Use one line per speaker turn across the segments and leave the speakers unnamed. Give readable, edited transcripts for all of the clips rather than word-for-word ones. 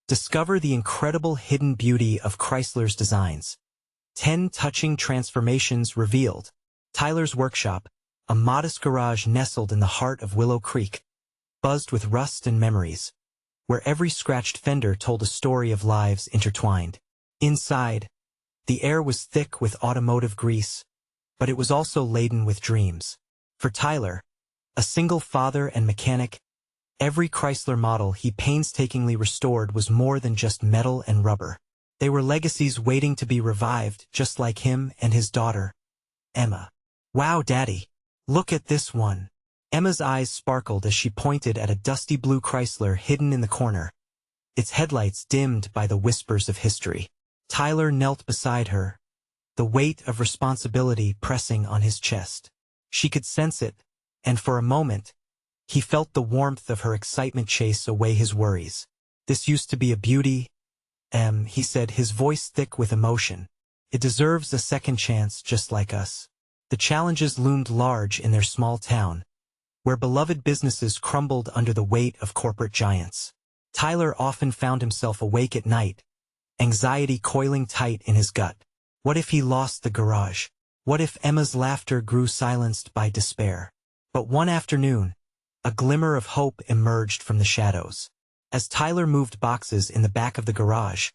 Discover the incredible hidden beauty of Chrysler's designs. 10 touching transformations revealed. Tyler's workshop, a modest garage nestled in the heart of Willow Creek, buzzed with rust and memories, where every scratched fender told a story of lives intertwined. Inside, the air was thick with automotive grease, but it was also laden with dreams. For Tyler, a single father and mechanic, every Chrysler model he painstakingly restored was more than just metal and rubber. They were legacies waiting to be revived, just like him and his daughter, Emma. "Wow, Daddy! Look at this one!" Emma's eyes sparkled as she pointed at a dusty blue Chrysler hidden in the corner, its headlights dimmed by the whispers of history. Tyler knelt beside her, the weight of responsibility pressing on his chest. She could sense it, and for a moment, he felt the warmth of her excitement chase away his worries. "This used to be a beauty, he said, his voice thick with emotion. "It deserves a second chance just like us." The challenges loomed large in their small town, where beloved businesses crumbled under the weight of corporate giants. Tyler often found himself awake at night, anxiety coiling tight in his gut. What if he lost the garage? What if Emma's laughter grew silenced by despair? But one afternoon, a glimmer of hope emerged from the shadows. As Tyler moved boxes in the back of the garage,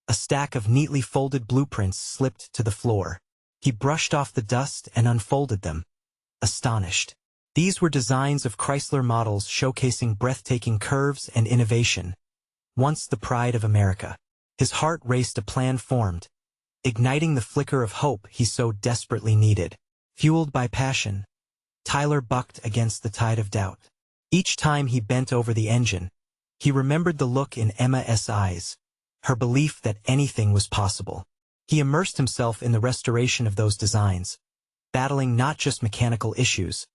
a stack of neatly folded blueprints slipped to the floor. He brushed off the dust and unfolded them, astonished. These were designs of Chrysler models showcasing breathtaking curves and innovation, once the pride of America. His heart raced. A plan formed, igniting the flicker of hope he so desperately needed. Fueled by passion, Tyler bucked against the tide of doubt. Each time he bent over the engine, he remembered the look in Emma's eyes, her belief that anything was possible. He immersed himself in the restoration of those designs, battling not just mechanical issues,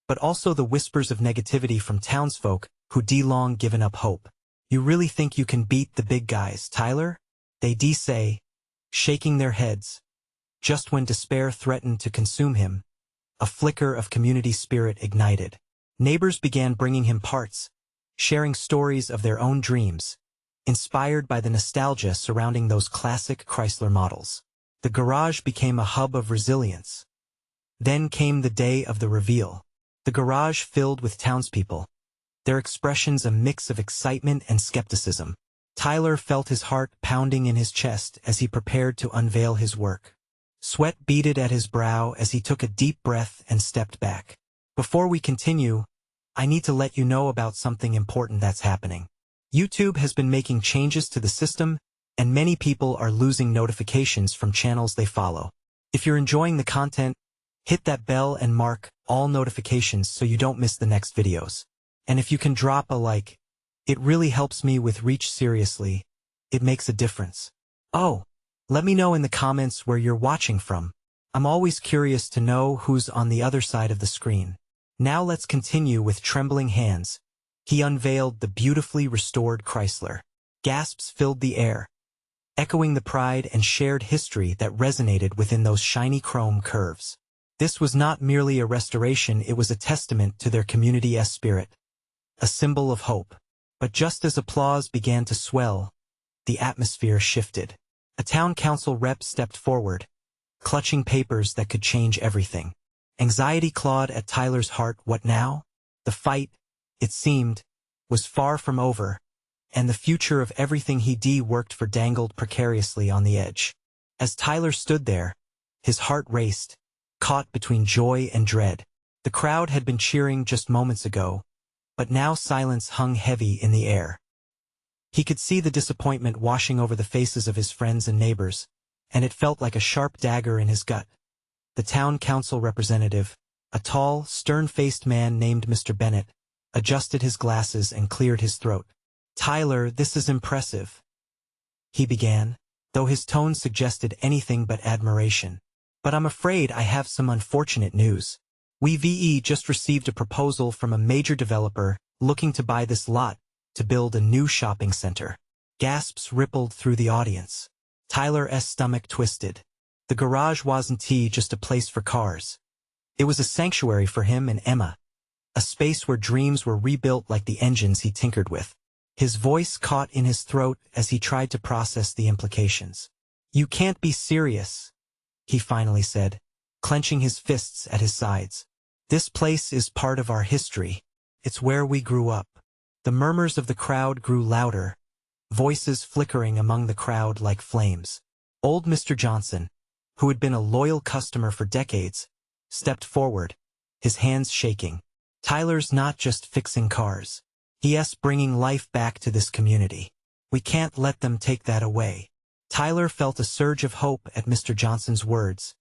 but also the whispers of negativity from townsfolk who'd long given up hope. "You really think you can beat the big guys, Tyler?" They'd say, shaking their heads. Just when despair threatened to consume him, a flicker of community spirit ignited. Neighbors began bringing him parts, sharing stories of their own dreams, inspired by the nostalgia surrounding those classic Chrysler models. The garage became a hub of resilience. Then came the day of the reveal. The garage filled with townspeople, their expressions a mix of excitement and skepticism. Tyler felt his heart pounding in his chest as he prepared to unveil his work. Sweat beaded at his brow as he took a deep breath and stepped back. "Before we continue, I need to let you know about something important that's happening. YouTube has been making changes to the system, and many people are losing notifications from channels they follow. If you're enjoying the content, hit that bell and mark all notifications so you don't miss the next videos. And if you can drop a like, it really helps me with reach. Seriously, it makes a difference. Oh, let me know in the comments where you're watching from. I'm always curious to know who's on the other side of the screen." Now let's continue. With trembling hands, he unveiled the beautifully restored Chrysler. Gasps filled the air, echoing the pride and shared history that resonated within those shiny chrome curves. This was not merely a restoration, it was a testament to their community's spirit, a symbol of hope. But just as applause began to swell, the atmosphere shifted. A town council rep stepped forward, clutching papers that could change everything. Anxiety clawed at Tyler's heart. What now? The fight, it seemed, was far from over, and the future of everything he'd worked for dangled precariously on the edge. As Tyler stood there, his heart raced, caught between joy and dread. The crowd had been cheering just moments ago, but now silence hung heavy in the air. He could see the disappointment washing over the faces of his friends and neighbors, and it felt like a sharp dagger in his gut. The town council representative, a tall, stern-faced man named Mr. Bennett, adjusted his glasses and cleared his throat. "Tyler, this is impressive," he began, though his tone suggested anything but admiration. "But I'm afraid I have some unfortunate news. We've just received a proposal from a major developer looking to buy this lot to build a new shopping center." Gasps rippled through the audience. Tyler's stomach twisted. The garage wasn't just a place for cars. It was a sanctuary for him and Emma, a space where dreams were rebuilt like the engines he tinkered with. His voice caught in his throat as he tried to process the implications. "You can't be serious," he finally said, clenching his fists at his sides. "This place is part of our history. It's where we grew up." The murmurs of the crowd grew louder, voices flickering among the crowd like flames. Old Mr. Johnson, who had been a loyal customer for decades, stepped forward, his hands shaking. "Tyler's not just fixing cars. He's bringing life back to this community. We can't let them take that away." Tyler felt a surge of hope at Mr. Johnson's words,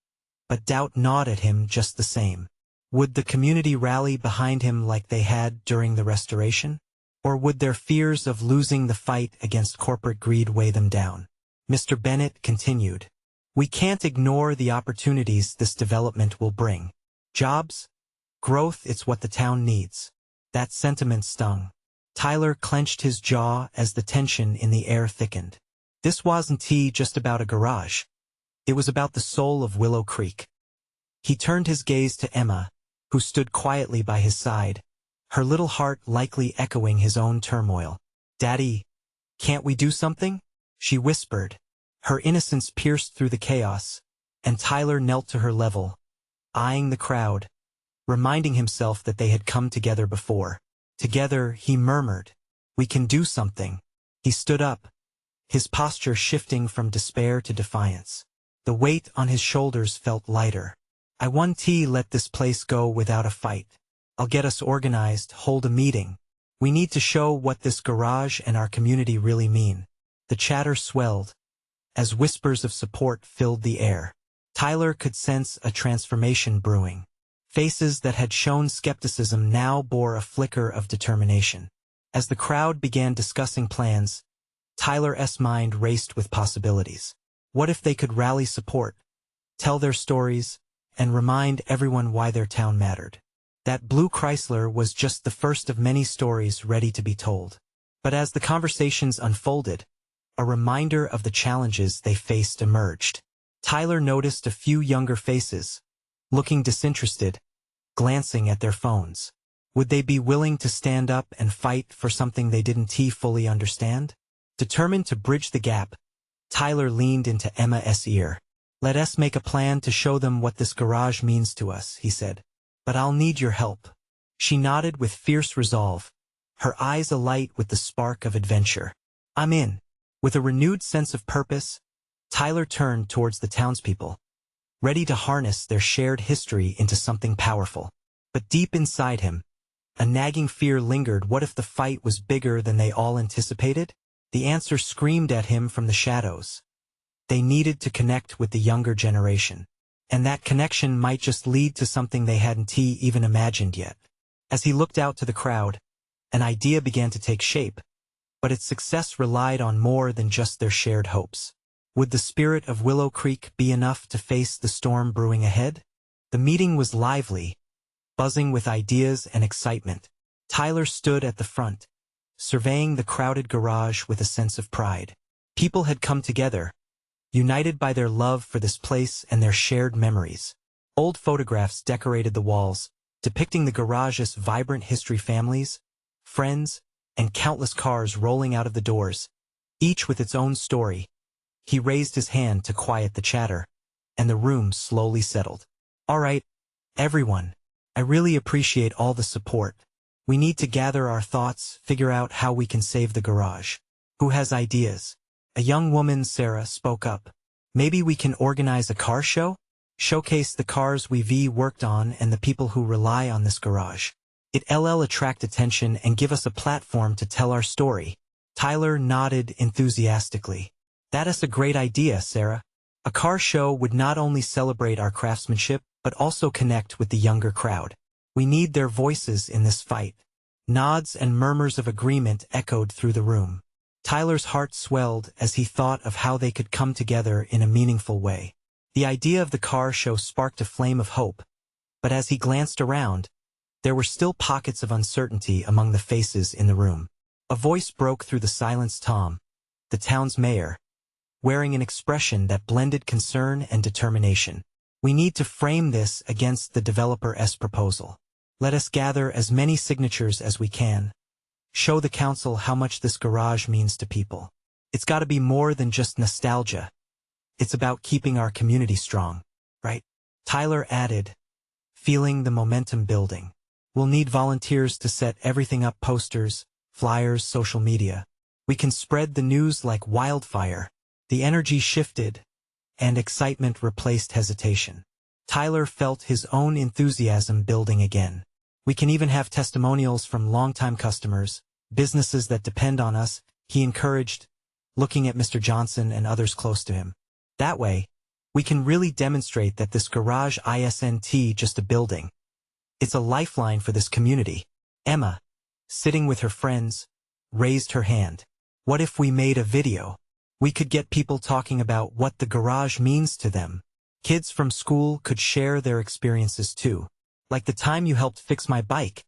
but doubt gnawed at him just the same. Would the community rally behind him like they had during the restoration? Or would their fears of losing the fight against corporate greed weigh them down? Mr. Bennett continued, "We can't ignore the opportunities this development will bring. Jobs, growth, it's what the town needs." That sentiment stung. Tyler clenched his jaw as the tension in the air thickened. This wasn't just about a garage. It was about the soul of Willow Creek. He turned his gaze to Emma, who stood quietly by his side, her little heart likely echoing his own turmoil. "Daddy, can't we do something?" she whispered. Her innocence pierced through the chaos, and Tyler knelt to her level, eyeing the crowd, reminding himself that they had come together before. Together, he murmured, "We can do something." He stood up, his posture shifting from despair to defiance. The weight on his shoulders felt lighter. "I won't let this place go without a fight. I'll get us organized, hold a meeting. We need to show what this garage and our community really mean." The chatter swelled, as whispers of support filled the air. Tyler could sense a transformation brewing. Faces that had shown skepticism now bore a flicker of determination. As the crowd began discussing plans, Tyler's mind raced with possibilities. What if they could rally support, tell their stories, and remind everyone why their town mattered? That blue Chrysler was just the first of many stories ready to be told. But as the conversations unfolded, a reminder of the challenges they faced emerged. Tyler noticed a few younger faces, looking disinterested, glancing at their phones. Would they be willing to stand up and fight for something they didn't fully understand? Determined to bridge the gap, Tyler leaned into Emma's ear. "Let us make a plan to show them what this garage means to us," he said. "But I'll need your help." She nodded with fierce resolve, her eyes alight with the spark of adventure. "I'm in." With a renewed sense of purpose, Tyler turned towards the townspeople, ready to harness their shared history into something powerful. But deep inside him, a nagging fear lingered. What if the fight was bigger than they all anticipated? The answer screamed at him from the shadows. They needed to connect with the younger generation. And that connection might just lead to something they hadn't even imagined yet. As he looked out to the crowd, an idea began to take shape, but its success relied on more than just their shared hopes. Would the spirit of Willow Creek be enough to face the storm brewing ahead? The meeting was lively, buzzing with ideas and excitement. Tyler stood at the front, surveying the crowded garage with a sense of pride. People had come together, united by their love for this place and their shared memories. Old photographs decorated the walls, depicting the garage's vibrant history, families, friends, and countless cars rolling out of the doors, each with its own story. He raised his hand to quiet the chatter, and the room slowly settled. "All right, everyone, I really appreciate all the support. We need to gather our thoughts, figure out how we can save the garage. Who has ideas?" A young woman, Sarah, spoke up. "Maybe we can organize a car show? Showcase the cars we've worked on and the people who rely on this garage. It'll attract attention and give us a platform to tell our story." Tyler nodded enthusiastically. "That's a great idea, Sarah. A car show would not only celebrate our craftsmanship, but also connect with the younger crowd. We need their voices in this fight." Nods and murmurs of agreement echoed through the room. Tyler's heart swelled as he thought of how they could come together in a meaningful way. The idea of the car show sparked a flame of hope, but as he glanced around, there were still pockets of uncertainty among the faces in the room. A voice broke through the silence. Tom, the town's mayor, wearing an expression that blended concern and determination. "We need to frame this against the developer's proposal. Let us gather as many signatures as we can, Show the council how much this garage means to people. It's gotta be more than just nostalgia. It's about keeping our community strong, right? Tyler added, feeling the momentum building. We'll need volunteers to set everything up: posters, flyers, social media. We can spread the news like wildfire. The energy shifted, and excitement replaced hesitation. Tyler felt his own enthusiasm building again. We can even have testimonials from longtime customers, businesses that depend on us, he encouraged, looking at Mr. Johnson and others close to him. That way, we can really demonstrate that this garage isn't just a building. It's a lifeline for this community. Emma, sitting with her friends, raised her hand. What if we made a video? We could get people talking about what the garage means to them. Kids from school could share their experiences too. Like the time you helped fix my bike.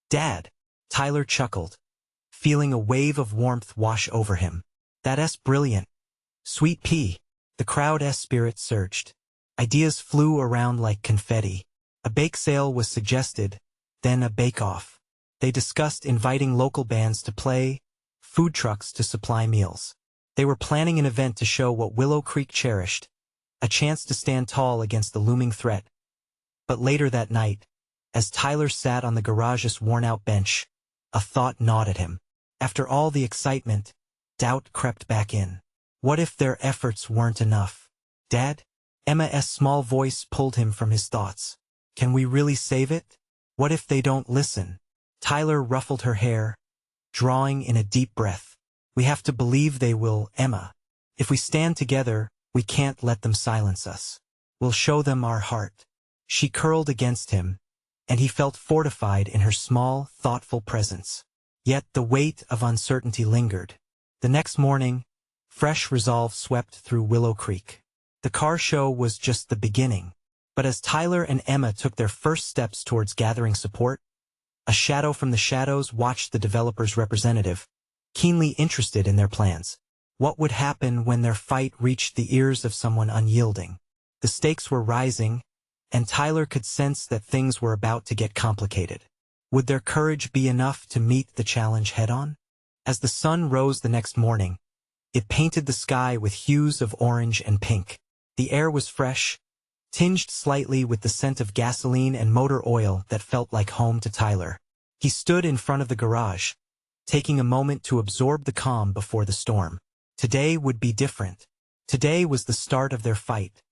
Dad, Tyler chuckled, feeling a wave of warmth wash over him. That's brilliant. Sweet pea. The crowd's spirit surged. Ideas flew around like confetti. A bake sale was suggested, then a bake-off. They discussed inviting local bands to play, food trucks to supply meals. They were planning an event to show what Willow Creek cherished, a chance to stand tall against the looming threat. But later that night, as Tyler sat on the garage's worn-out bench, a thought gnawed at him. After all the excitement, doubt crept back in. What if their efforts weren't enough? Dad? Emma's small voice pulled him from his thoughts. Can we really save it? What if they don't listen? Tyler ruffled her hair, drawing in a deep breath. We have to believe they will, Emma. If we stand together, we can't let them silence us. We'll show them our heart. She curled against him, and he felt fortified in her small, thoughtful presence. Yet the weight of uncertainty lingered. The next morning, fresh resolve swept through Willow Creek. The car show was just the beginning. But as Tyler and Emma took their first steps towards gathering support, a shadow from the shadows watched the developer's representative, keenly interested in their plans. What would happen when their fight reached the ears of someone unyielding? The stakes were rising, and Tyler could sense that things were about to get complicated. Would their courage be enough to meet the challenge head-on? As the sun rose the next morning, it painted the sky with hues of orange and pink. The air was fresh, tinged slightly with the scent of gasoline and motor oil that felt like home to Tyler. He stood in front of the garage, taking a moment to absorb the calm before the storm. Today would be different. Today was the start of their fight.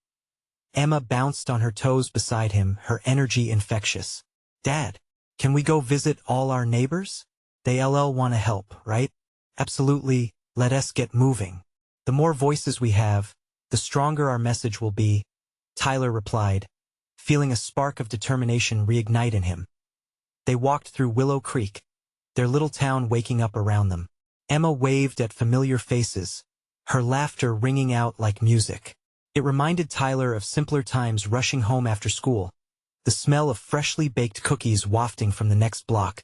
Emma bounced on her toes beside him, her energy infectious. Dad, can we go visit all our neighbors? They want to help, right? Absolutely, let us get moving. The more voices we have, the stronger our message will be, Tyler replied, feeling a spark of determination reignite in him. They walked through Willow Creek, their little town waking up around them. Emma waved at familiar faces, her laughter ringing out like music. It reminded Tyler of simpler times rushing home after school, the smell of freshly baked cookies wafting from the next block,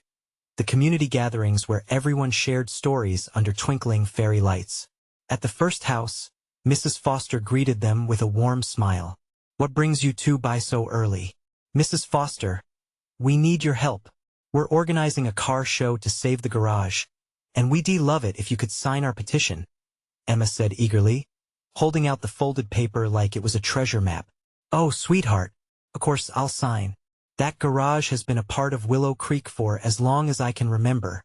the community gatherings where everyone shared stories under twinkling fairy lights. At the first house, Mrs. Foster greeted them with a warm smile. What brings you two by so early? Mrs. Foster, we need your help. We're organizing a car show to save the garage, and we'd love it if you could sign our petition, Emma said eagerly, holding out the folded paper like it was a treasure map. Oh, sweetheart, of course I'll sign. That garage has been a part of Willow Creek for as long as I can remember,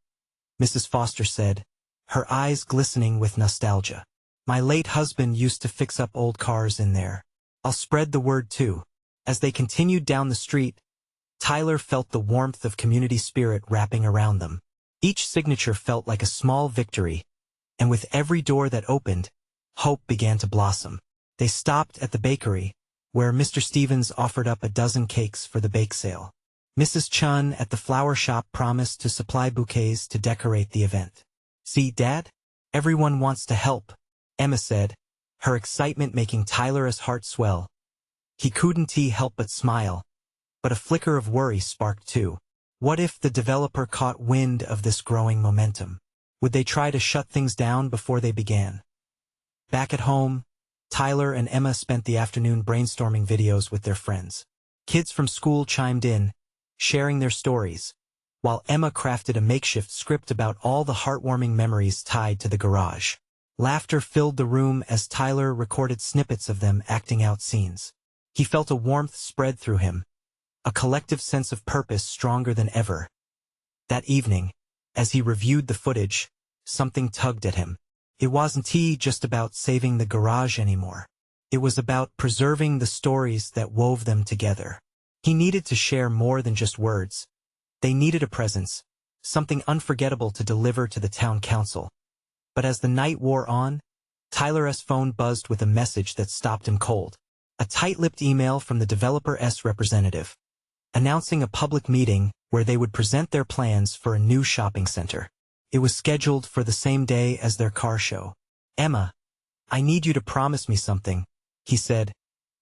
Mrs. Foster said, her eyes glistening with nostalgia. My late husband used to fix up old cars in there. I'll spread the word too. As they continued down the street, Tyler felt the warmth of community spirit wrapping around them. Each signature felt like a small victory, and with every door that opened, hope began to blossom. They stopped at the bakery, where Mr. Stevens offered up a dozen cakes for the bake sale. Mrs. Chun at the flower shop promised to supply bouquets to decorate the event. See, Dad? Everyone wants to help, Emma said, her excitement making Tyler's heart swell. He couldn't help but smile, but a flicker of worry sparked too. What if the developer caught wind of this growing momentum? Would they try to shut things down before they began? Back at home, Tyler and Emma spent the afternoon brainstorming videos with their friends. Kids from school chimed in, sharing their stories, while Emma crafted a makeshift script about all the heartwarming memories tied to the garage. Laughter filled the room as Tyler recorded snippets of them acting out scenes. He felt a warmth spread through him, a collective sense of purpose stronger than ever. That evening, as he reviewed the footage, something tugged at him. It wasn't just about saving the garage anymore. It was about preserving the stories that wove them together. He needed to share more than just words. They needed a presence, something unforgettable to deliver to the town council. But as the night wore on, Tyler's phone buzzed with a message that stopped him cold. A tight-lipped email from the developer's representative, announcing a public meeting where they would present their plans for a new shopping center. It was scheduled for the same day as their car show. "Emma, I need you to promise me something," he said,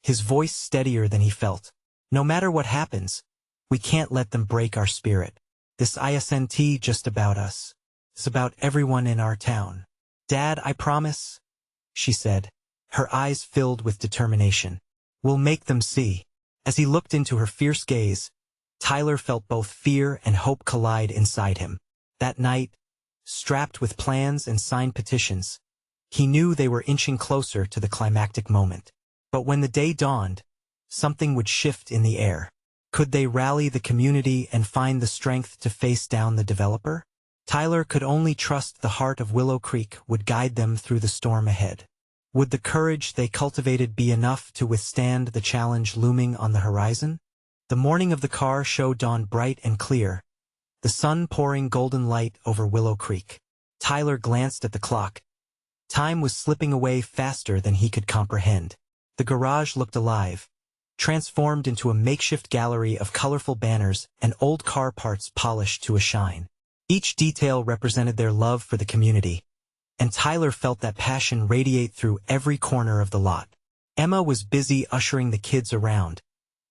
his voice steadier than he felt. "No matter what happens, we can't let them break our spirit. This isn't just about us. It's about everyone in our town." "Dad, I promise," she said, her eyes filled with determination. "We'll make them see." As he looked into her fierce gaze, Tyler felt both fear and hope collide inside him. That night, strapped with plans and signed petitions, he knew they were inching closer to the climactic moment. But when the day dawned, something would shift in the air. Could they rally the community and find the strength to face down the developer? Tyler could only trust the heart of Willow Creek would guide them through the storm ahead. Would the courage they cultivated be enough to withstand the challenge looming on the horizon? The morning of the car show dawned bright and clear, the sun pouring golden light over Willow Creek. Tyler glanced at the clock. Time was slipping away faster than he could comprehend. The garage looked alive, transformed into a makeshift gallery of colorful banners and old car parts polished to a shine. Each detail represented their love for the community, and Tyler felt that passion radiate through every corner of the lot. Emma was busy ushering the kids around,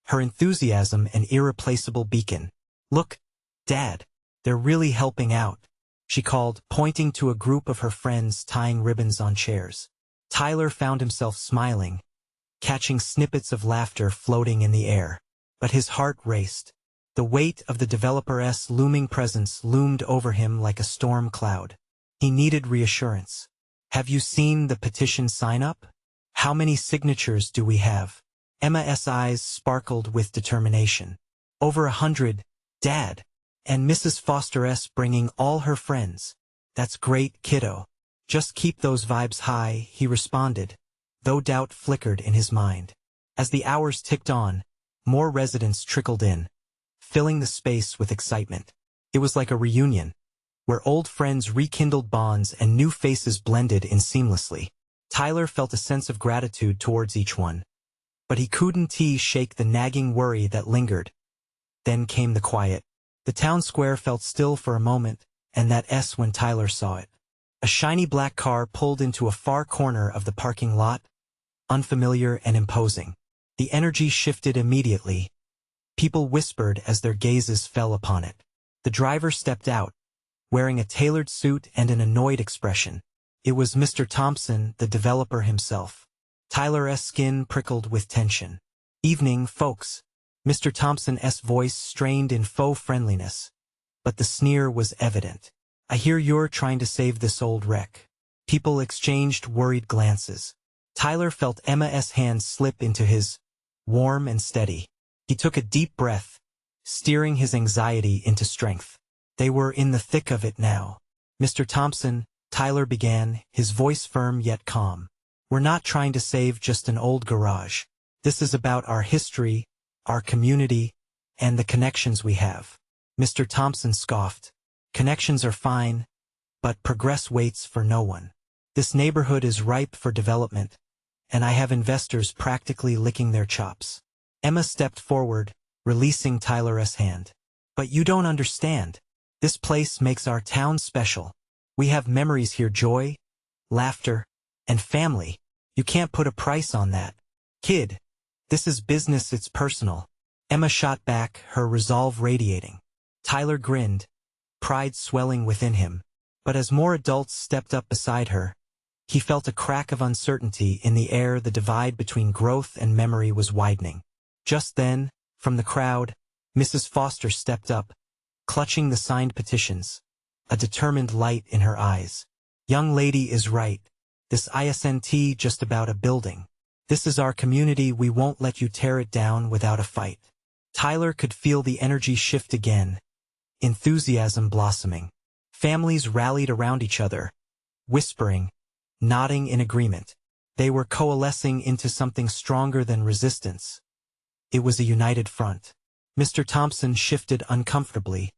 her enthusiasm an irreplaceable beacon. "Look, Dad, they're really helping out," she called, pointing to a group of her friends tying ribbons on chairs. Tyler found himself smiling, catching snippets of laughter floating in the air. But his heart raced. The weight of the developer's looming presence loomed over him like a storm cloud. He needed reassurance. "Have you seen the petition sign-up? How many signatures do we have?" Emma's eyes sparkled with determination. "Over 100, Dad. And Mrs. Foster's bringing all her friends." "That's great, kiddo. Just keep those vibes high," he responded, though doubt flickered in his mind. As the hours ticked on, more residents trickled in, filling the space with excitement. It was like a reunion, where old friends rekindled bonds and new faces blended in seamlessly. Tyler felt a sense of gratitude towards each one, but he couldn't shake the nagging worry that lingered. Then came the quiet. The town square felt still for a moment, and that's when Tyler saw it. A shiny black car pulled into a far corner of the parking lot, unfamiliar and imposing. The energy shifted immediately. People whispered as their gazes fell upon it. The driver stepped out, wearing a tailored suit and an annoyed expression. It was Mr. Thompson, the developer himself. Tyler's skin prickled with tension. "Evening, folks." Mr. Thompson's voice strained in faux friendliness, but the sneer was evident. "I hear you're trying to save this old wreck." People exchanged worried glances. Tyler felt Emma's hand slip into his, warm and steady. He took a deep breath, steering his anxiety into strength. They were in the thick of it now. "Mr. Thompson," Tyler began, his voice firm yet calm. "We're not trying to save just an old garage. This is about our history, our community, and the connections we have." Mr. Thompson scoffed. "Connections are fine, but progress waits for no one. This neighborhood is ripe for development, and I have investors practically licking their chops." Emma stepped forward, releasing Tyler's hand. "But you don't understand. This place makes our town special. We have memories here, joy, laughter, and family. You can't put a price on that. Kid, this is business, it's personal." Emma shot back, her resolve radiating. Tyler grinned, pride swelling within him. But as more adults stepped up beside her, he felt a crack of uncertainty in the air. The divide between growth and memory was widening. Just then, from the crowd, Mrs. Foster stepped up, clutching the signed petitions, a determined light in her eyes. Young lady is right. This isn't just about a building. This is our community. We won't let you tear it down without a fight. Tyler could feel the energy shift again, enthusiasm blossoming. Families rallied around each other, whispering, nodding in agreement. They were coalescing into something stronger than resistance. It was a united front. Mr. Thompson shifted uncomfortably,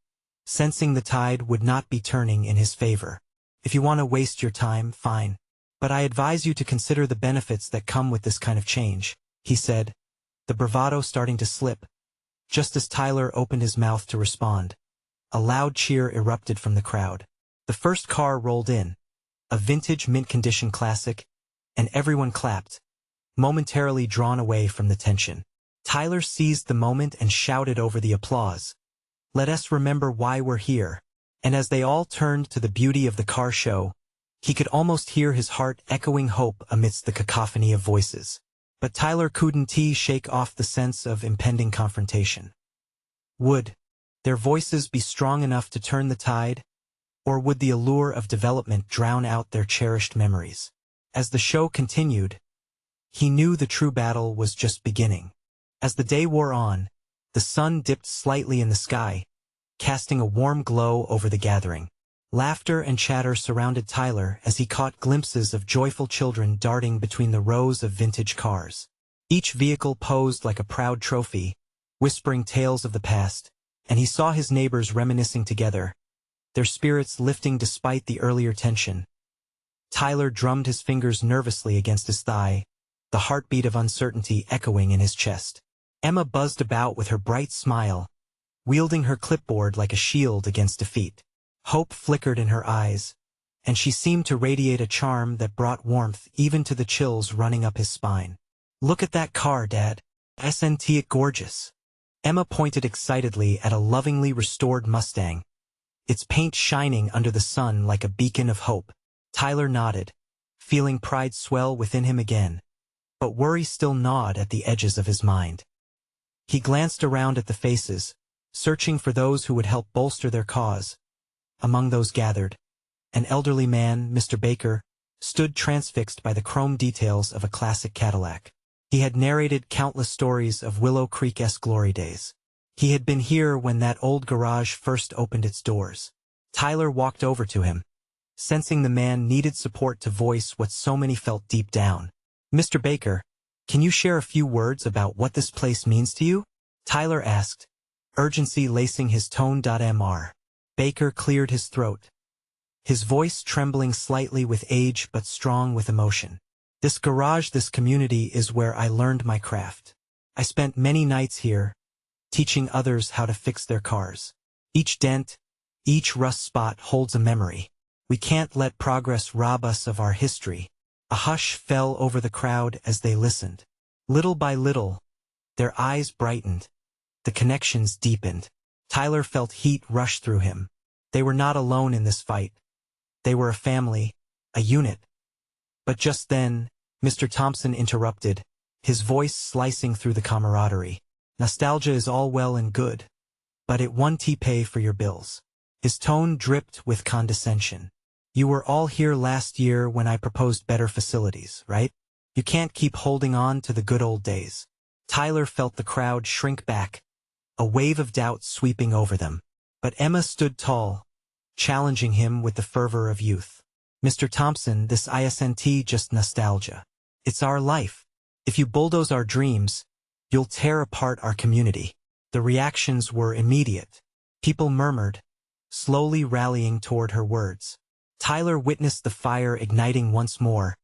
sensing the tide would not be turning in his favor. If you want to waste your time, fine. But I advise you to consider the benefits that come with this kind of change, he said, the bravado starting to slip. Just as Tyler opened his mouth to respond, a loud cheer erupted from the crowd. The first car rolled in, a vintage mint-condition classic, and everyone clapped, momentarily drawn away from the tension. Tyler seized the moment and shouted over the applause, "Let us remember why we're here." And as they all turned to the beauty of the car show, he could almost hear his heart echoing hope amidst the cacophony of voices. But Tyler couldn't shake off the sense of impending confrontation. Would their voices be strong enough to turn the tide, or would the allure of development drown out their cherished memories? As the show continued, he knew the true battle was just beginning. As the day wore on, the sun dipped slightly in the sky, casting a warm glow over the gathering. Laughter and chatter surrounded Tyler as he caught glimpses of joyful children darting between the rows of vintage cars. Each vehicle posed like a proud trophy, whispering tales of the past, and he saw his neighbors reminiscing together, their spirits lifting despite the earlier tension. Tyler drummed his fingers nervously against his thigh, the heartbeat of uncertainty echoing in his chest. Emma buzzed about with her bright smile, wielding her clipboard like a shield against defeat. Hope flickered in her eyes, and she seemed to radiate a charm that brought warmth even to the chills running up his spine. "Look at that car, Dad. Isn't it gorgeous?" Emma pointed excitedly at a lovingly restored Mustang, its paint shining under the sun like a beacon of hope. Tyler nodded, feeling pride swell within him again, but worry still gnawed at the edges of his mind. He glanced around at the faces, searching for those who would help bolster their cause. Among those gathered, an elderly man, Mr. Baker, stood transfixed by the chrome details of a classic Cadillac. He had narrated countless stories of Willow Creek's glory days. He had been here when that old garage first opened its doors. Tyler walked over to him, sensing the man needed support to voice what so many felt deep down. "Mr. Baker, can you share a few words about what this place means to you?" Tyler asked, urgency lacing his tone. Mr. Baker cleared his throat, his voice trembling slightly with age but strong with emotion. "This garage, this community is where I learned my craft. I spent many nights here, teaching others how to fix their cars. Each dent, each rust spot holds a memory. We can't let progress rob us of our history." A hush fell over the crowd as they listened. Little by little, their eyes brightened, the connections deepened. Tyler felt heat rush through him. They were not alone in this fight. They were a family, a unit. But just then, Mr. Thompson interrupted, his voice slicing through the camaraderie. "Nostalgia is all well and good, but it won't pay for your bills." His tone dripped with condescension. "You were all here last year when I proposed better facilities, right? You can't keep holding on to the good old days." Tyler felt the crowd shrink back, a wave of doubt sweeping over them. But Emma stood tall, challenging him with the fervor of youth. "Mr. Thompson, this isn't just nostalgia. It's our life. If you bulldoze our dreams, you'll tear apart our community." The reactions were immediate. People murmured, slowly rallying toward her words. Tyler witnessed the fire igniting once more,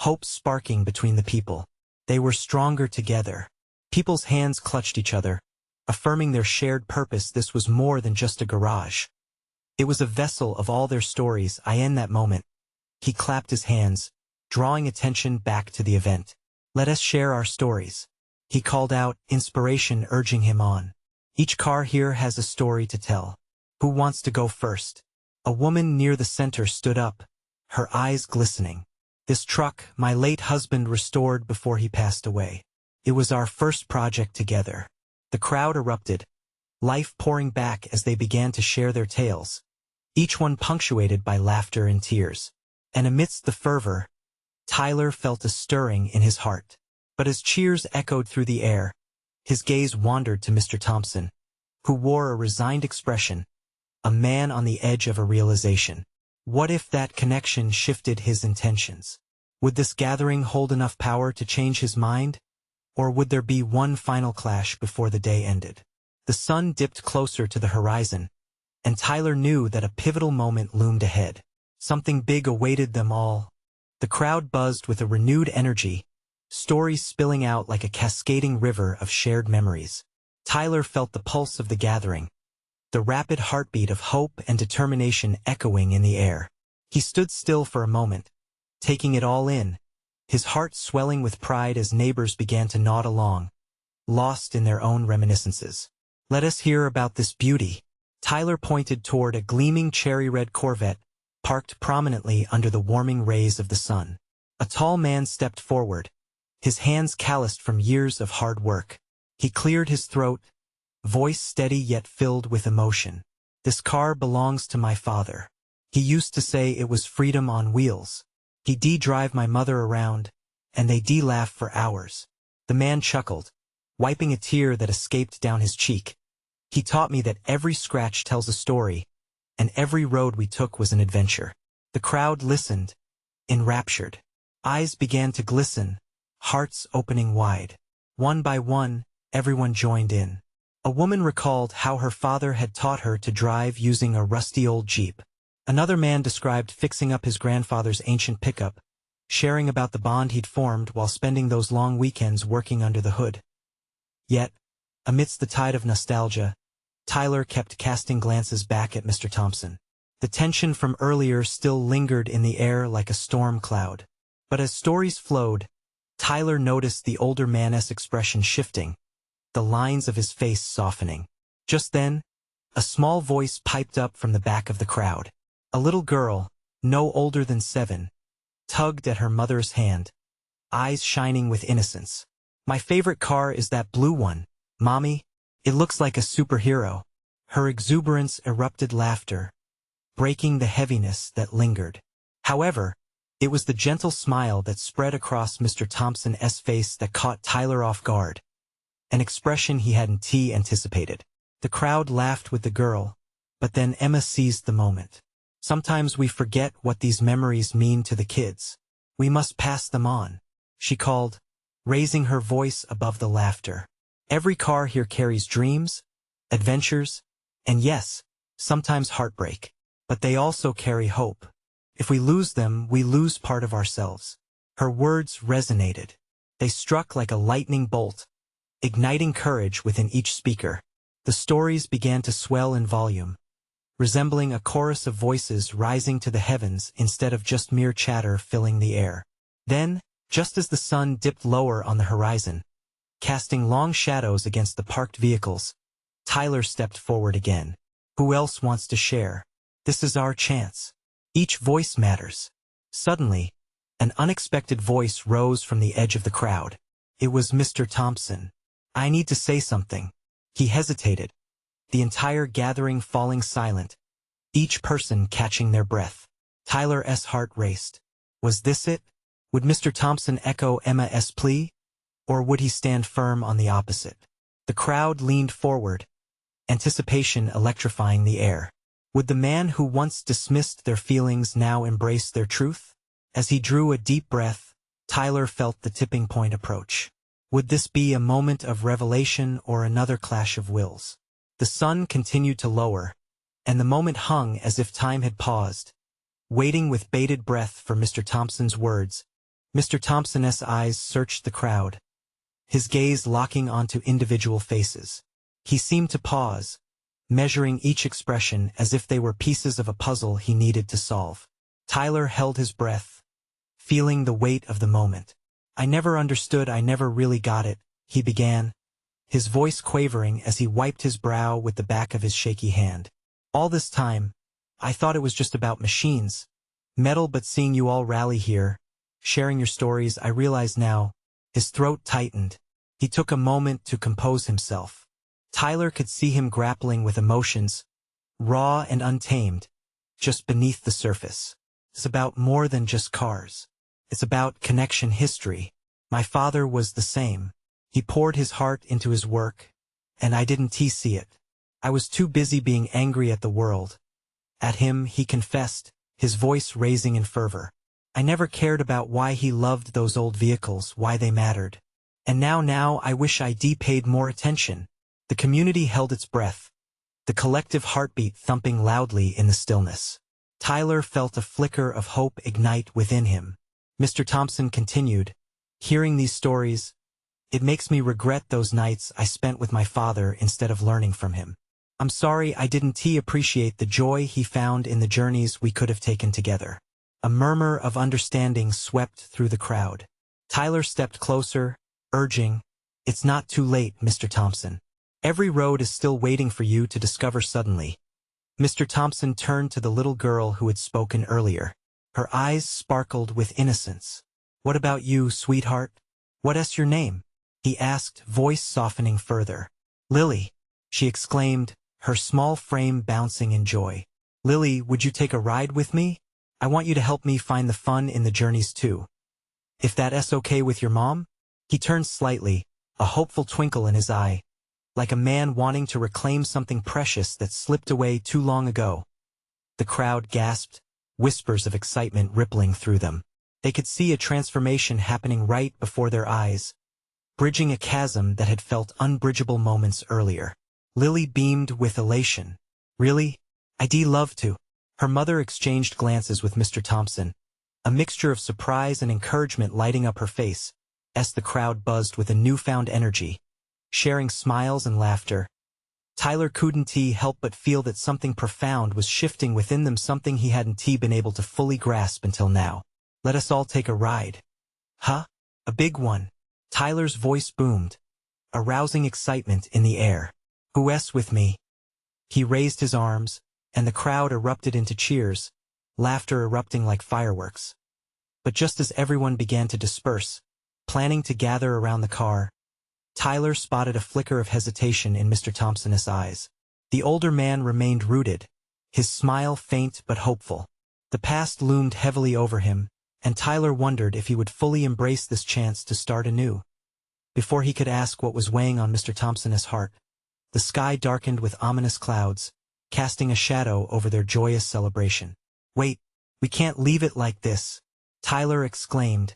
hope sparking between the people. They were stronger together. People's hands clutched each other, affirming their shared purpose. This was more than just a garage. It was a vessel of all their stories. In that moment, he clapped his hands, drawing attention back to the event. "Let us share our stories," he called out, inspiration urging him on. "Each car here has a story to tell. Who wants to go first?" A woman near the center stood up, her eyes glistening. "This truck, my late husband restored before he passed away. It was our first project together." The crowd erupted, life pouring back as they began to share their tales, each one punctuated by laughter and tears. And amidst the fervor, Tyler felt a stirring in his heart. But as cheers echoed through the air, his gaze wandered to Mr. Thompson, who wore a resigned expression, a man on the edge of a realization. What if that connection shifted his intentions? Would this gathering hold enough power to change his mind? Or would there be one final clash before the day ended? The sun dipped closer to the horizon, and Tyler knew that a pivotal moment loomed ahead. Something big awaited them all. The crowd buzzed with a renewed energy, stories spilling out like a cascading river of shared memories. Tyler felt the pulse of the gathering, the rapid heartbeat of hope and determination echoing in the air. He stood still for a moment, taking it all in, his heart swelling with pride as neighbors began to nod along, lost in their own reminiscences. "Let us hear about this beauty." Tyler pointed toward a gleaming cherry-red Corvette, parked prominently under the warming rays of the sun. A tall man stepped forward, his hands calloused from years of hard work. He cleared his throat, voice steady yet filled with emotion. "This car belongs to my father. He used to say it was freedom on wheels. He drive my mother around, and they laugh for hours." The man chuckled, wiping a tear that escaped down his cheek. "He taught me that every scratch tells a story, and every road we took was an adventure." The crowd listened, enraptured. Eyes began to glisten, hearts opening wide. One by one, everyone joined in. A woman recalled how her father had taught her to drive using a rusty old Jeep. Another man described fixing up his grandfather's ancient pickup, sharing about the bond he'd formed while spending those long weekends working under the hood. Yet, amidst the tide of nostalgia, Tyler kept casting glances back at Mr. Thompson. The tension from earlier still lingered in the air like a storm cloud. But as stories flowed, Tyler noticed the older man's expression shifting, the lines of his face softening. Just then, a small voice piped up from the back of the crowd. A little girl, no older than 7, tugged at her mother's hand, eyes shining with innocence. "My favorite car is that blue one, Mommy. It looks like a superhero." Her exuberance erupted laughter, breaking the heaviness that lingered. However, it was the gentle smile that spread across Mr. Thompson's face that caught Tyler off guard, an expression he hadn't anticipated. The crowd laughed with the girl, but then Emma seized the moment. "Sometimes we forget what these memories mean to the kids. We must pass them on," she called, raising her voice above the laughter. "Every car here carries dreams, adventures, and yes, sometimes heartbreak. But they also carry hope. If we lose them, we lose part of ourselves." Her words resonated. They struck like a lightning bolt, igniting courage within each speaker. The stories began to swell in volume, resembling a chorus of voices rising to the heavens instead of just mere chatter filling the air. Then, just as the sun dipped lower on the horizon, casting long shadows against the parked vehicles, Tyler stepped forward again. "Who else wants to share? This is our chance. Each voice matters." Suddenly, an unexpected voice rose from the edge of the crowd. It was Mr. Thompson. "I need to say something." He hesitated, the entire gathering falling silent, each person catching their breath. Tyler's heart raced. Was this it? Would Mr. Thompson echo Emma's plea? Or would he stand firm on the opposite? The crowd leaned forward, anticipation electrifying the air. Would the man who once dismissed their feelings now embrace their truth? As he drew a deep breath, Tyler felt the tipping point approach. Would this be a moment of revelation or another clash of wills? The sun continued to lower, and the moment hung as if time had paused, waiting with bated breath for Mr. Thompson's words. Mr. Thompson's eyes searched the crowd, his gaze locking onto individual faces. He seemed to pause, measuring each expression as if they were pieces of a puzzle he needed to solve. Tyler held his breath, feeling the weight of the moment. "I never understood, I never really got it," he began, his voice quavering as he wiped his brow with the back of his shaky hand. "All this time, I thought it was just about machines, metal, but seeing you all rally here, sharing your stories, I realize now." His throat tightened. He took a moment to compose himself, Tyler could see him grappling with emotions, raw and untamed, just beneath the surface. It's about more than just cars. It's about connection history. My father was the same. He poured his heart into his work, and I didn't see it. I was too busy being angry at the world. At him, he confessed, his voice raising in fervor. I never cared about why he loved those old vehicles, why they mattered. And now I wish I'd paid more attention. The community held its breath, the collective heartbeat thumping loudly in the stillness. Tyler felt a flicker of hope ignite within him. Mr. Thompson continued, hearing these stories, it makes me regret those nights I spent with my father instead of learning from him. I'm sorry I didn't appreciate the joy he found in the journeys we could have taken together. A murmur of understanding swept through the crowd. Tyler stepped closer, urging, it's not too late, Mr. Thompson. Every road is still waiting for you to discover suddenly. Mr. Thompson turned to the little girl who had spoken earlier. Her eyes sparkled with innocence. What about you, sweetheart? What's your name? He asked, voice softening further. Lily, she exclaimed, her small frame bouncing in joy. Lily, would you take a ride with me? I want you to help me find the fun in the journeys too. If that's okay with your mom? He turned slightly, a hopeful twinkle in his eye, like a man wanting to reclaim something precious that slipped away too long ago. The crowd gasped, whispers of excitement rippling through them. They could see a transformation happening right before their eyes, bridging a chasm that had felt unbridgeable moments earlier. Lily beamed with elation. Really? I'd love to. Her mother exchanged glances with Mr. Thompson, a mixture of surprise and encouragement lighting up her face, as the crowd buzzed with a newfound energy, sharing smiles and laughter. Tyler couldn't help but feel that something profound was shifting within them, something he hadn't been able to fully grasp until now. Let us all take a ride. Huh? A big one. Tyler's voice boomed, arousing excitement in the air. Who's with me? He raised his arms, and the crowd erupted into cheers, laughter erupting like fireworks. But just as everyone began to disperse, planning to gather around the car, Tyler spotted a flicker of hesitation in Mr. Thompson's eyes. The older man remained rooted, his smile faint but hopeful. The past loomed heavily over him, and Tyler wondered if he would fully embrace this chance to start anew. Before he could ask what was weighing on Mr. Thompson's heart, the sky darkened with ominous clouds, casting a shadow over their joyous celebration. Wait, we can't leave it like this, Tyler exclaimed,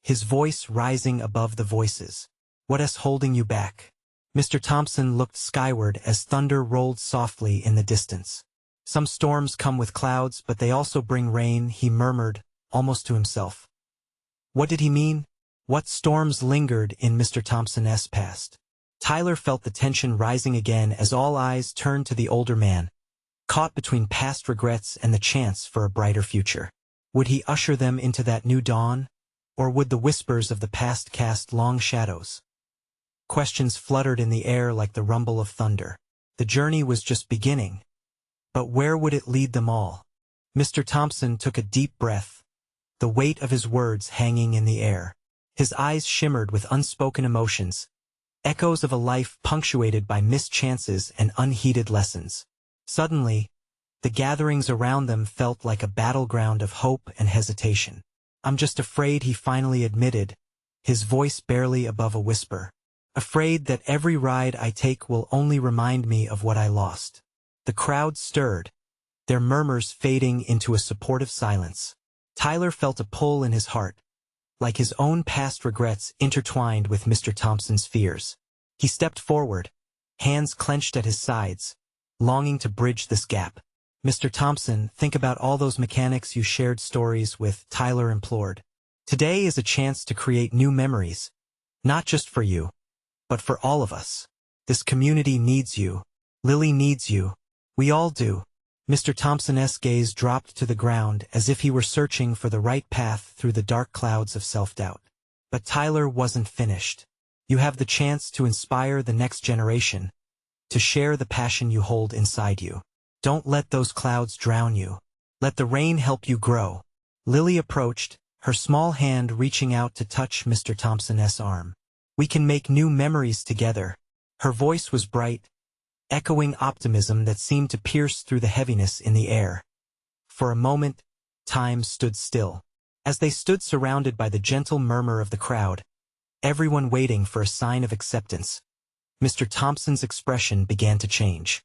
his voice rising above the voices. What's holding you back? Mr. Thompson looked skyward as thunder rolled softly in the distance. Some storms come with clouds, but they also bring rain, he murmured, almost to himself. What did he mean? What storms lingered in Mr. Thompson's past? Tyler felt the tension rising again as all eyes turned to the older man, caught between past regrets and the chance for a brighter future. Would he usher them into that new dawn, or would the whispers of the past cast long shadows? Questions fluttered in the air like the rumble of thunder. The journey was just beginning. But where would it lead them all? Mr. Thompson took a deep breath, the weight of his words hanging in the air. His eyes shimmered with unspoken emotions, echoes of a life punctuated by missed chances and unheeded lessons. Suddenly, the gatherings around them felt like a battleground of hope and hesitation. I'm just afraid, he finally admitted, his voice barely above a whisper. Afraid that every ride I take will only remind me of what I lost. The crowd stirred, their murmurs fading into a supportive silence. Tyler felt a pull in his heart, like his own past regrets intertwined with Mr. Thompson's fears. He stepped forward, hands clenched at his sides, longing to bridge this gap. Mr. Thompson, think about all those mechanics you shared stories with, Tyler implored. Today is a chance to create new memories, not just for you, but for all of us. This community needs you. Lily needs you. We all do. Mr. Thompson's gaze dropped to the ground as if he were searching for the right path through the dark clouds of self-doubt. But Tyler wasn't finished. You have the chance to inspire the next generation, to share the passion you hold inside you. Don't let those clouds drown you. Let the rain help you grow. Lily approached, her small hand reaching out to touch Mr. Thompson's arm. We can make new memories together. Her voice was bright, echoing optimism that seemed to pierce through the heaviness in the air. For a moment, time stood still. As they stood surrounded by the gentle murmur of the crowd, everyone waiting for a sign of acceptance, Mr. Thompson's expression began to change.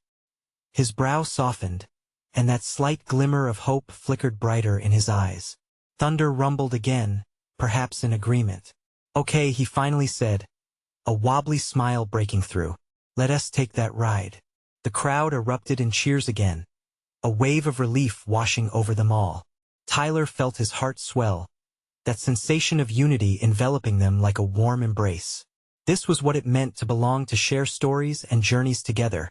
His brow softened, and that slight glimmer of hope flickered brighter in his eyes. Thunder rumbled again, perhaps in agreement. "Okay," he finally said, a wobbly smile breaking through. "Let us take that ride." The crowd erupted in cheers again, a wave of relief washing over them all. Tyler felt his heart swell, that sensation of unity enveloping them like a warm embrace. This was what it meant to belong, to share stories and journeys together,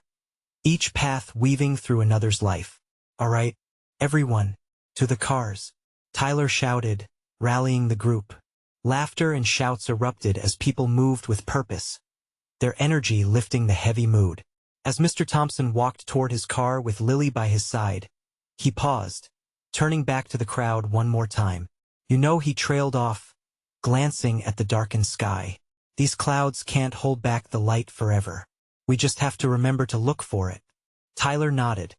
each path weaving through another's life. "All right, everyone, to the cars," Tyler shouted, rallying the group. Laughter and shouts erupted as people moved with purpose, their energy lifting the heavy mood. As Mr. Thompson walked toward his car with Lily by his side, he paused, turning back to the crowd one more time. "You know," he trailed off, glancing at the darkened sky, "these clouds can't hold back the light forever. We just have to remember to look for it." Tyler nodded,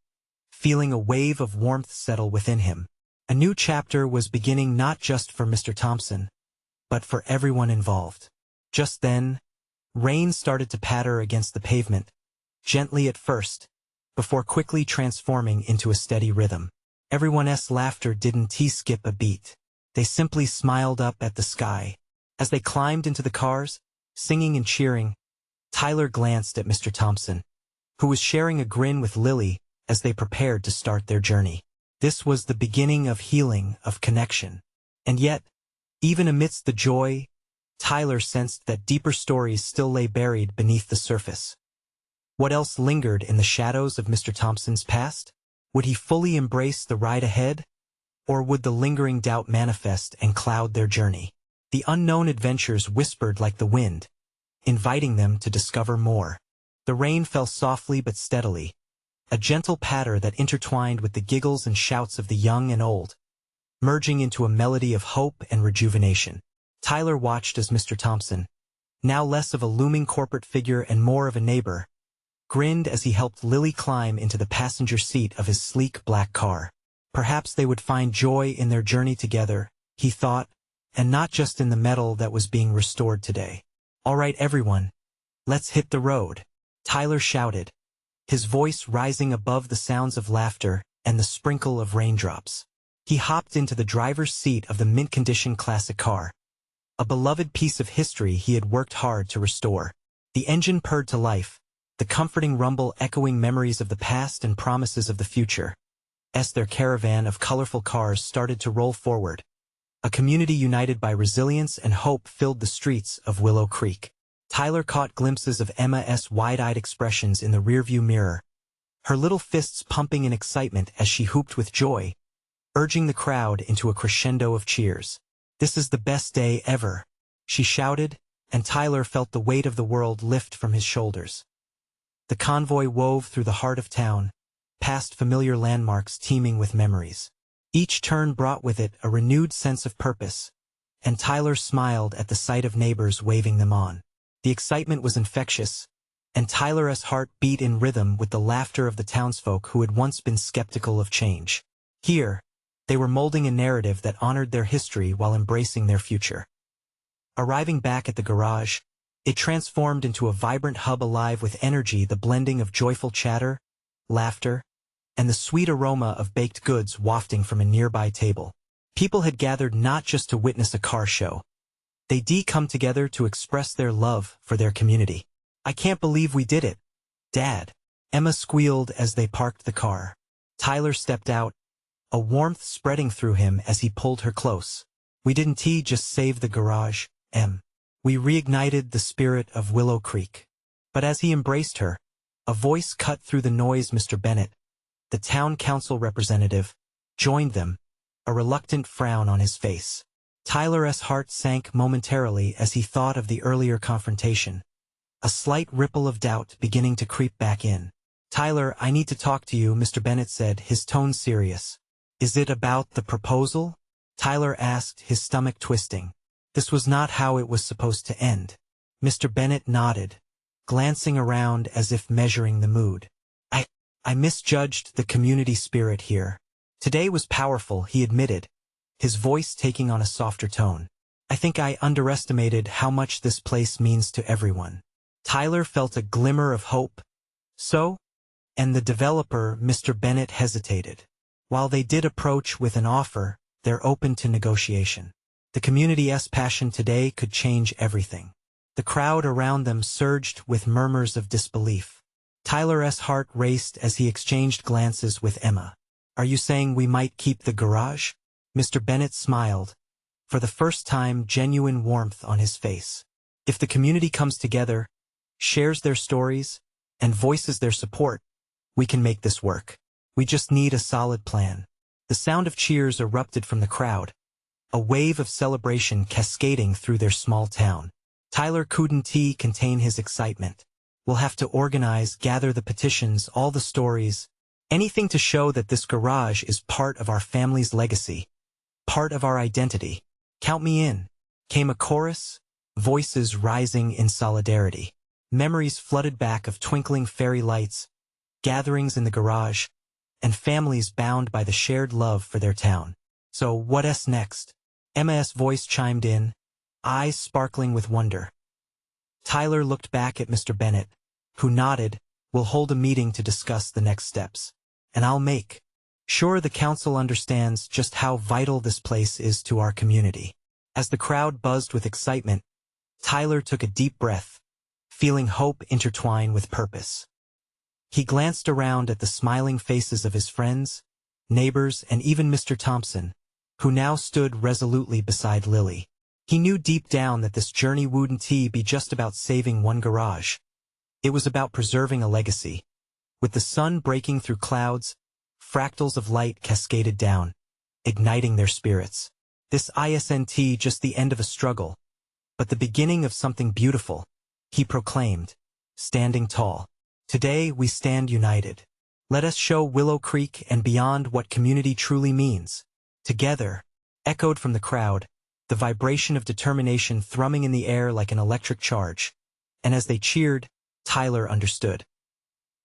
feeling a wave of warmth settle within him. A new chapter was beginning, not just for Mr. Thompson, but for everyone involved. Just then, rain started to patter against the pavement, gently at first, before quickly transforming into a steady rhythm. Everyone's laughter didn't skip a beat. They simply smiled up at the sky. As they climbed into the cars, singing and cheering, Tyler glanced at Mr. Thompson, who was sharing a grin with Lily as they prepared to start their journey. This was the beginning of healing, of connection. And yet, even amidst the joy, Tyler sensed that deeper stories still lay buried beneath the surface. What else lingered in the shadows of Mr. Thompson's past? Would he fully embrace the ride ahead? Or would the lingering doubt manifest and cloud their journey? The unknown adventures whispered like the wind, inviting them to discover more. The rain fell softly but steadily, a gentle patter that intertwined with the giggles and shouts of the young and old, merging into a melody of hope and rejuvenation. Tyler watched as Mr. Thompson, now less of a looming corporate figure and more of a neighbor, grinned as he helped Lily climb into the passenger seat of his sleek black car. Perhaps they would find joy in their journey together, he thought, and not just in the metal that was being restored today. "All right, everyone, let's hit the road," Tyler shouted, his voice rising above the sounds of laughter and the sprinkle of raindrops. He hopped into the driver's seat of the mint-condition classic car, a beloved piece of history he had worked hard to restore. The engine purred to life, the comforting rumble echoing memories of the past and promises of the future. As their caravan of colorful cars started to roll forward, a community united by resilience and hope filled the streets of Willow Creek. Tyler caught glimpses of Emma's wide-eyed expressions in the rearview mirror, her little fists pumping in excitement as she whooped with joy, urging the crowd into a crescendo of cheers. "This is the best day ever," she shouted, and Tyler felt the weight of the world lift from his shoulders. The convoy wove through the heart of town, past familiar landmarks teeming with memories. Each turn brought with it a renewed sense of purpose, and Tyler smiled at the sight of neighbors waving them on. The excitement was infectious, and Tyler's heart beat in rhythm with the laughter of the townsfolk who had once been skeptical of change. Here, they were molding a narrative that honored their history while embracing their future. Arriving back at the garage, it transformed into a vibrant hub alive with energy, the blending of joyful chatter, laughter, and the sweet aroma of baked goods wafting from a nearby table. People had gathered not just to witness a car show. They'd come together to express their love for their community. "I can't believe we did it, Dad," Emma squealed as they parked the car. Tyler stepped out, a warmth spreading through him as he pulled her close. "We didn't just save the garage, Em. We reignited the spirit of Willow Creek." But as he embraced her, a voice cut through the noise. Mr. Bennett, the town council representative, joined them, a reluctant frown on his face. Tyler's heart sank momentarily as he thought of the earlier confrontation, a slight ripple of doubt beginning to creep back in. "Tyler, I need to talk to you," Mr. Bennett said, his tone serious. "Is it about the proposal?" Tyler asked, his stomach twisting. This was not how it was supposed to end. Mr. Bennett nodded, glancing around as if measuring the mood. I misjudged the community spirit here. Today was powerful, he admitted, his voice taking on a softer tone. I think I underestimated how much this place means to everyone. Tyler felt a glimmer of hope. So? And the developer, Mr. Bennett, hesitated. While they did approach with an offer, they're open to negotiation. The community's passion today could change everything. The crowd around them surged with murmurs of disbelief. Tyler's heart raced as he exchanged glances with Emma. Are you saying we might keep the garage? Mr. Bennett smiled, for the first time genuine warmth on his face. If the community comes together, shares their stories, and voices their support, we can make this work. We just need a solid plan. The sound of cheers erupted from the crowd, a wave of celebration cascading through their small town. Tyler couldn't contain his excitement. We'll have to organize, gather the petitions, all the stories, anything to show that this garage is part of our family's legacy, part of our identity. Count me in, came a chorus, voices rising in solidarity. Memories flooded back of twinkling fairy lights, gatherings in the garage, and families bound by the shared love for their town. So what's next? Emma's voice chimed in, eyes sparkling with wonder. Tyler looked back at Mr. Bennett, who nodded. We'll hold a meeting to discuss the next steps. And I'll make sure the council understands just how vital this place is to our community. As the crowd buzzed with excitement, Tyler took a deep breath, feeling hope intertwine with purpose. He glanced around at the smiling faces of his friends, neighbors, and even Mr. Thompson, who now stood resolutely beside Lily. He knew deep down that this journey wouldn't be just about saving one garage. It was about preserving a legacy. With the sun breaking through clouds, fractals of light cascaded down, igniting their spirits. This isn't just the end of a struggle, but the beginning of something beautiful, he proclaimed, standing tall. Today we stand united. Let us show Willow Creek and beyond what community truly means. Together, echoed from the crowd, the vibration of determination thrumming in the air like an electric charge. And as they cheered, Tyler understood.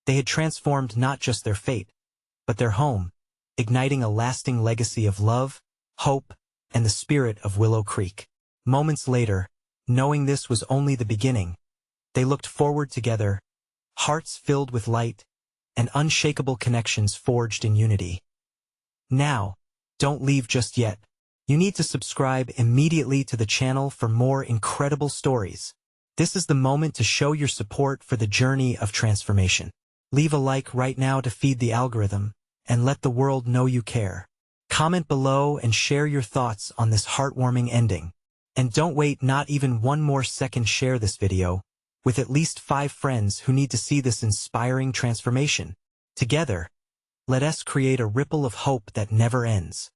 They had transformed not just their fate, but their home, igniting a lasting legacy of love, hope, and the spirit of Willow Creek. Moments later, knowing this was only the beginning, they looked forward together, hearts filled with light, and unshakable connections forged in unity. Now, don't leave just yet. You need to subscribe immediately to the channel for more incredible stories. This is the moment to show your support for the journey of transformation. Leave a like right now to feed the algorithm, and let the world know you care. Comment below and share your thoughts on this heartwarming ending. And don't wait not even one more second, share this video with at least 5 friends who need to see this inspiring transformation. Together, let us create a ripple of hope that never ends.